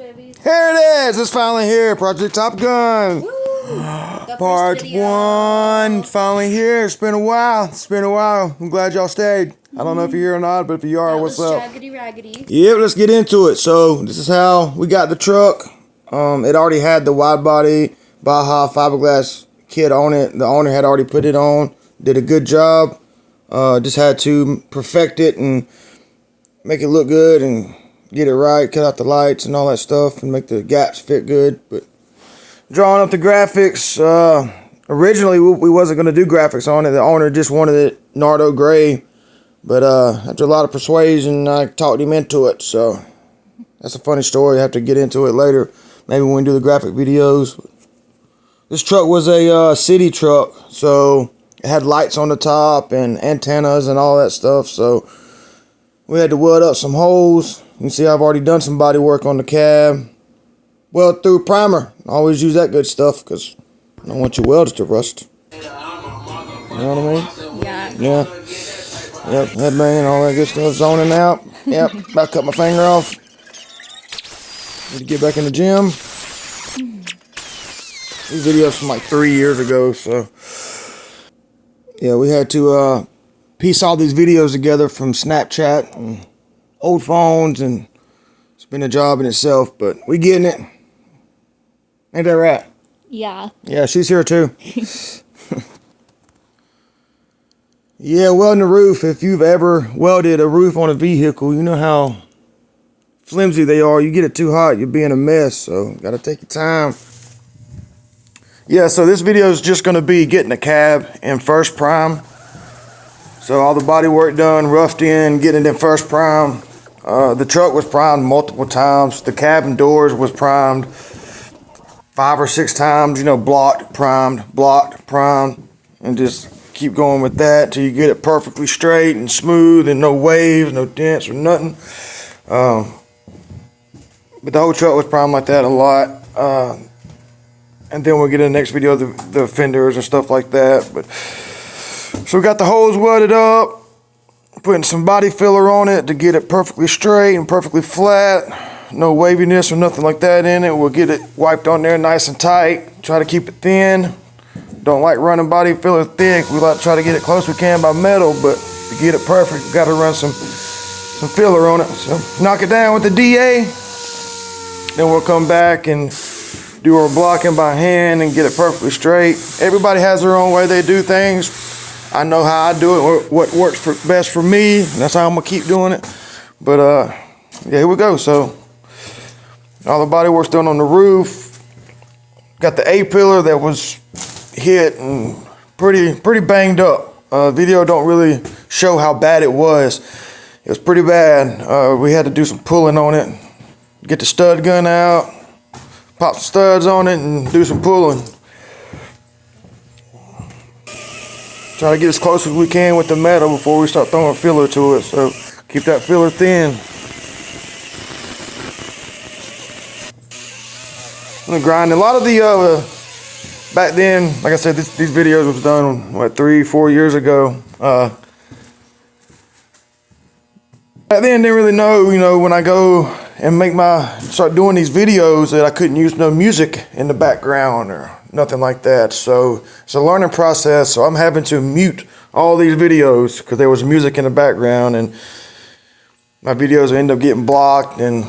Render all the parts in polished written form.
it, baby. Here it is. It's finally here. Project Top Gun. Woo! Part 1. Finally here. It's been a while. I'm glad y'all stayed. I don't know if you're here or not, but if you are, what's up? Jaggedy raggedy. Yep, let's get into it. So this is how we got the truck. It already had the wide body Baja fiberglass kit on it. The owner had already put it on. Did a good job. Just had to perfect it and make it look good and get it right, cut out the lights and all that stuff and make the gaps fit good. But drawing up the graphics, originally we wasn't going to do graphics on it. The owner just wanted it Nardo gray, but after a lot of persuasion I talked him into it. So that's a funny story. I have to get into it later, maybe when we do the graphic videos. This truck was a city truck, so it had lights on the top and antennas and all that stuff. So we had to weld up some holes. You can see I've already done some body work on the cab. Weld through primer. I always use that good stuff because I don't want your welds to rust. You know what I mean? Yeah. Yeah. Yep, headbang, all that good stuff. Zoning out. Yep, about to cut my finger off. Need to get back in the gym. These videos from like 3 years ago, so yeah, we had to piece all these videos together from Snapchat and old phones, and it's been a job in itself, but we getting it. Ain't that right? Yeah. Yeah, she's here too. Yeah, welding the roof. If you've ever welded a roof on a vehicle, you know how flimsy they are. You get it too hot, you'll be in a mess, so gotta take your time. Yeah, so this video is just gonna be getting the cab in first prime. So all the body work done, roughed in, getting it in first prime. The truck was primed multiple times. The cabin doors was primed 5 or 6 times, you know, blocked, primed, and just keep going with that till you get it perfectly straight and smooth and no waves, no dents or nothing. But the whole truck was primed like that a lot. And then we'll get in the next video the fenders and stuff like that. But so we got the holes welded up, putting some body filler on it to get it perfectly straight and perfectly flat. No waviness or nothing like that in it. We'll get it wiped on there nice and tight. Try to keep it thin. Don't like running body filler thick. We like to try to get it close we can by metal, but to get it perfect, we got to run some filler on it. So knock it down with the DA. Then we'll come back and do our blocking by hand and get it perfectly straight. Everybody has their own way they do things. I know how I do it, what works best for me, and that's how I'm gonna keep doing it. But yeah, here we go. So all the body work's done on the roof. Got the A-pillar that was hit and pretty banged up. Video don't really show how bad it was. It was pretty bad. We had to do some pulling on it. Get the stud gun out, pop some studs on it and do some pulling. Try to get as close as we can with the metal before we start throwing filler to it. So keep that filler thin. I'm gonna grind. A lot of the back then, like I said, these videos was done what 3-4 years ago. Back then, didn't really know, you know, when I go and start doing these videos that I couldn't use no music in the background or nothing like that. So it's a learning process. So I'm having to mute all these videos because there was music in the background, and my videos will end up getting blocked and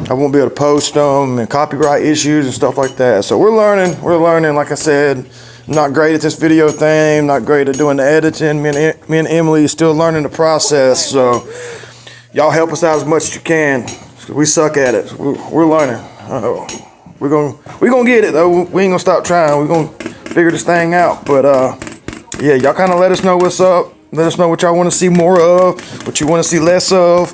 I won't be able to post them, and copyright issues and stuff like that. So we're learning, like I said. I'm not great at this video thing, not great at doing the editing. Me and Emily are still learning the process. So y'all help us out as much as you can. We suck at it. We're learning. We're gonna get it though. We ain't gonna stop trying. We're gonna figure this thing out. But yeah, y'all kind of let us know what's up. Let us know what y'all want to see more of, what you want to see less of.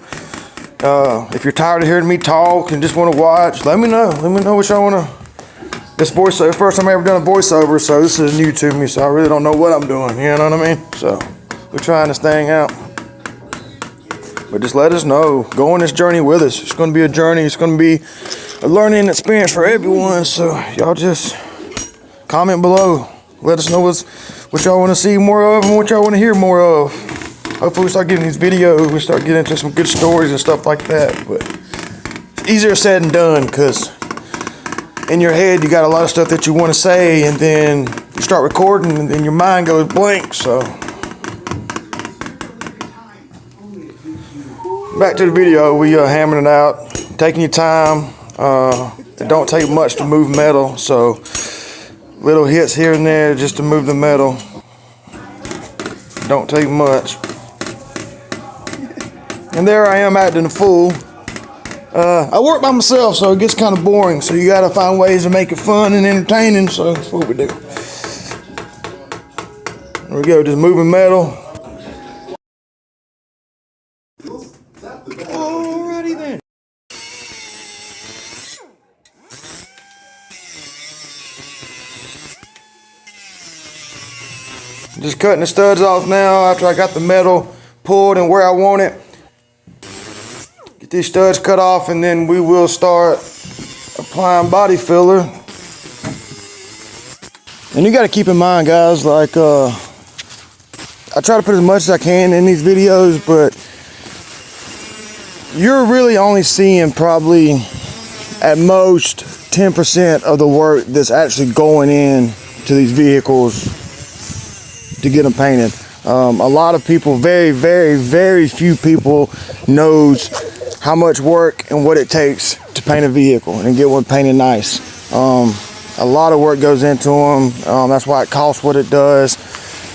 If you're tired of hearing me talk and just want to watch, let me know. Let me know what y'all want to. This voiceover, first time I ever done a voiceover, so this is new to me. So I really don't know what I'm doing. You know what I mean? So we're trying this thing out. But just let us know. Go on this journey with us. It's going to be a journey. It's going to be a learning experience for everyone. So y'all just comment below. Let us know what y'all want to see more of and what y'all want to hear more of. Hopefully we start getting these videos. We start getting into some good stories and stuff like that. But easier said than done, because in your head you got a lot of stuff that you want to say, and then you start recording and then your mind goes blank. So back to the video. We hammering it out, taking your time. It don't take much to move metal, so little hits here and there just to move the metal. Don't take much. And there I am acting a fool. I work by myself, so it gets kind of boring, so you gotta find ways to make it fun and entertaining, so that's what we do. There we go, just moving metal. Alrighty then. Just cutting the studs off now after I got the metal pulled and where I want it. Get these studs cut off, and then we will start applying body filler. And you got to keep in mind, guys, like I try to put as much as I can in these videos, but you're really only seeing probably at most 10% of the work that's actually going in to these vehicles to get them painted. A lot of people, very few people knows how much work and what it takes to paint a vehicle and get one painted nice. A lot of work goes into them. That's why it costs what it does.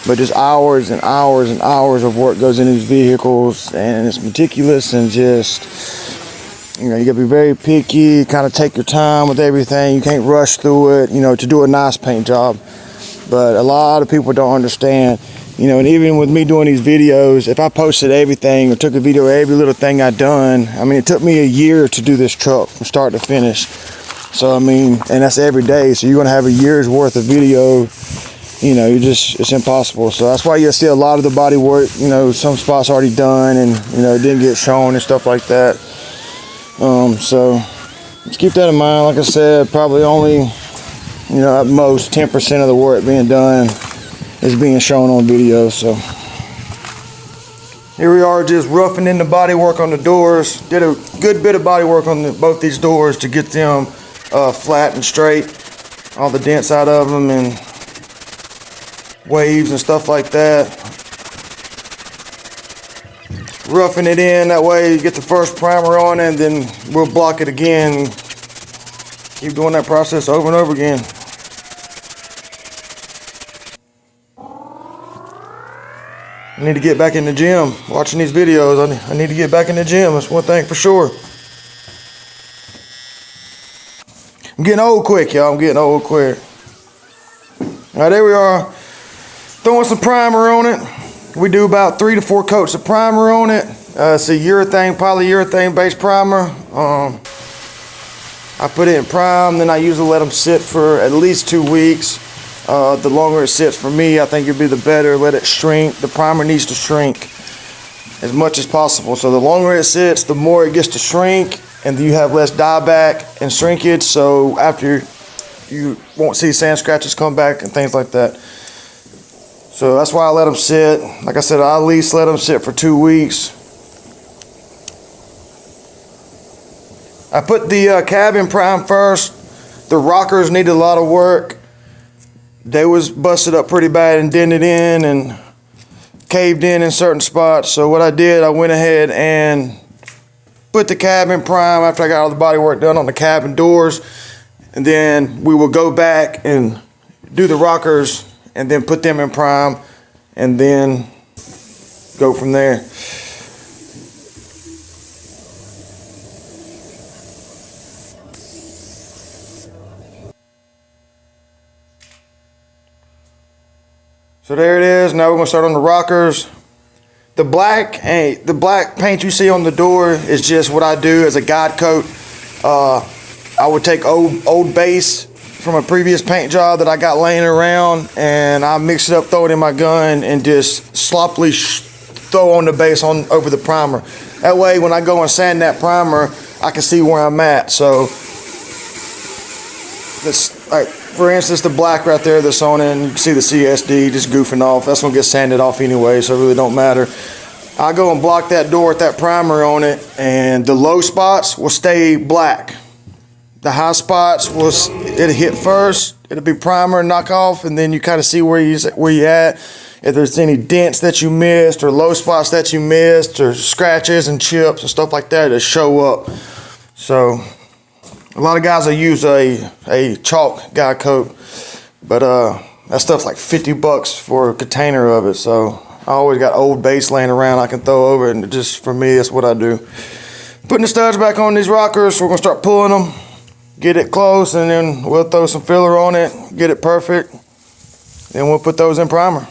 But just hours and hours and hours of work goes into these vehicles, and it's meticulous, and just, you know, you gotta be very picky, kind of take your time with everything. You can't rush through it, you know, to do a nice paint job. But a lot of people don't understand, you know, and even with me doing these videos, if I posted everything or took a video of every little thing I'd done, I mean, it took me a year to do this truck from start to finish. So, I mean, and that's every day. So you're going to have a year's worth of video, you know, it's impossible. So that's why you'll see a lot of the body work, you know, some spots already done and, you know, it didn't get shown and stuff like that. So just keep that in mind. Like I said, probably only, you know, at most 10% of the work being done is being shown on video. So here we are, just roughing in the body work on the doors. Did a good bit of body work on both these doors to get them flat and straight, all the dents out of them and waves and stuff like that. Roughing it in, that way you get the first primer on, and then we'll block it again. Keep doing that process over and over again. I need to get back in the gym. Watching these videos, I need to get back in the gym. That's one thing for sure. I'm getting old quick, y'all. I'm getting old quick. All right, there we are. Throwing some primer on it. We do about 3 to 4 coats of primer on it. It's a urethane, polyurethane based primer. I put it in prime, then I usually let them sit for at least 2 weeks. The longer it sits for me, I think it'd be the better. Let it shrink. The primer needs to shrink as much as possible. So the longer it sits, the more it gets to shrink, and you have less dieback and shrinkage. So after, you won't see sand scratches come back and things like that. So that's why I let them sit. Like I said, I at least let them sit for 2 weeks. I put the cabin prime first. The rockers needed a lot of work. They was busted up pretty bad and dented in and caved in certain spots. So what I did, I went ahead and put the cabin prime after I got all the body work done on the cabin doors. And then we will go back and do the rockers and then put them in prime and then go from there. So there it is. Now we're gonna start on the rockers. The black paint you see on the door is just what I do as a guide coat. I would take old base from a previous paint job that I got laying around, and I mix it up, throw it in my gun, and just sloppily throw on the base over the primer. That way, when I go and sand that primer, I can see where I'm at. So this, like, for instance, the black right there that's on it, and you can see the CSD just goofing off. That's gonna get sanded off anyway, so it really don't matter. I go and block that door with that primer on it, and the low spots will stay black. The high spots it'll hit first. It'll be primer, knock off, and then you kind of see where you at. If there's any dents that you missed, or low spots that you missed, or scratches and chips and stuff like that, it'll show up. So a lot of guys will use a chalk guide coat, but that stuff's like 50 bucks for a container of it. So I always got old base laying around I can throw over it, and just for me, that's what I do. Putting the studs back on these rockers, we're gonna start pulling them, get it close, and then we'll throw some filler on it, get it perfect, then we'll put those in primer.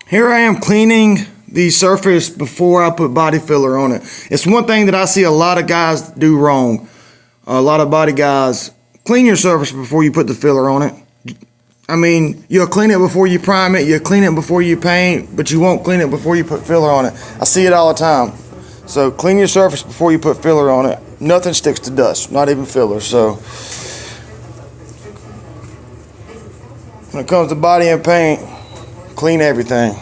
Here I am cleaning the surface before I put body filler on it. It's one thing that I see a lot of guys do wrong. A lot of body guys, clean your surface before you put the filler on it. I mean, you'll clean it before you prime it, you'll clean it before you paint, but you won't clean it before you put filler on it. I see it all the time. So clean your surface before you put filler on it. Nothing sticks to dust, not even filler. So when it comes to body and paint, clean everything.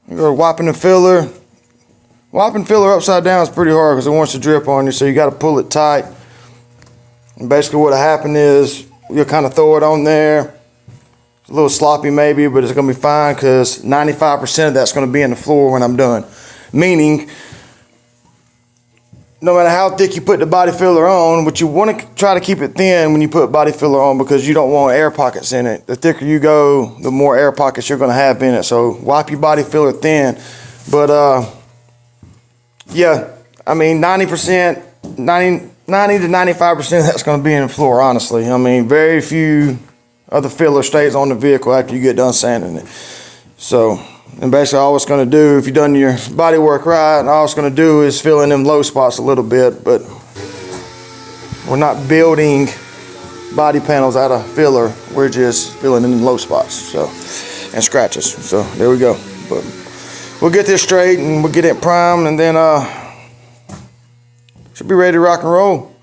You go wiping the filler. Wiping filler upside down is pretty hard because it wants to drip on you, so you got to pull it tight. And basically what'll happen is you'll kind of throw it on there. It's a little sloppy maybe, but it's going to be fine because 95% of that's going to be in the floor when I'm done. Meaning, no matter how thick you put the body filler on, but you want to try to keep it thin when you put body filler on because you don't want air pockets in it. The thicker you go, the more air pockets you're going to have in it. So wipe your body filler thin. But yeah, I mean 90 to 95% that's going to be in the floor, honestly. I mean, very few of the filler stays on the vehicle after you get done sanding it. So, and basically all it's going to do, if you've done your body work right, all it's going to do is fill in them low spots a little bit, but we're not building body panels out of filler. We're just filling in the low spots, so, and scratches. So there we go. But we'll get this straight and we'll get it primed, and then should be ready to rock and roll.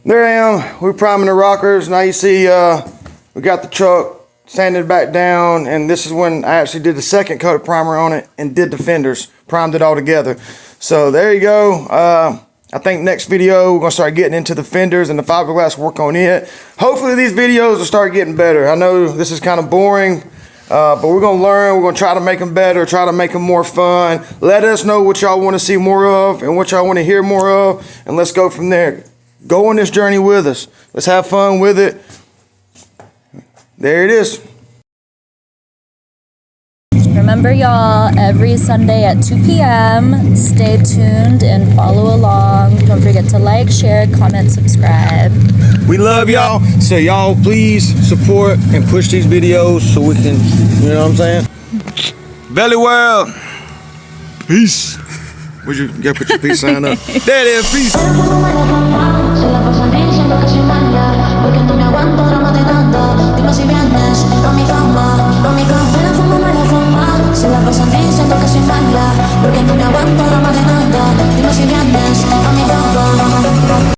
There I am, we're priming the rockers. Now you see we got the truck sanded back down, and this is when I actually did the second coat of primer on it and did the fenders, primed it all together. So there you go. I think next video we're gonna start getting into the fenders and the fiberglass work on it. Hopefully these videos will start getting better. I know this is kind of boring, but we're gonna learn. We're gonna try to make them better, try to make them more fun. Let us know what y'all want to see more of and what y'all want to hear more of, and let's go from there. Go on this journey with us. Let's have fun with it. There it is. Remember, y'all, every Sunday at 2 p.m. Stay tuned and follow along. Don't forget to like, share, comment, subscribe. We love y'all. So y'all please support and push these videos so we can, you know what I'm saying? VeliWorld. Peace. Would you gotta put your peace sign up? There it is, peace. diciendo que soy mala, porque no me aguanto drama de nada. Dime si vienes pa' mi cama, pa' mi cama. Me la fuma, me la fuma. Se la pasan diciendo que soy mala, porque no me aguanto drama de nada. Dime si vienes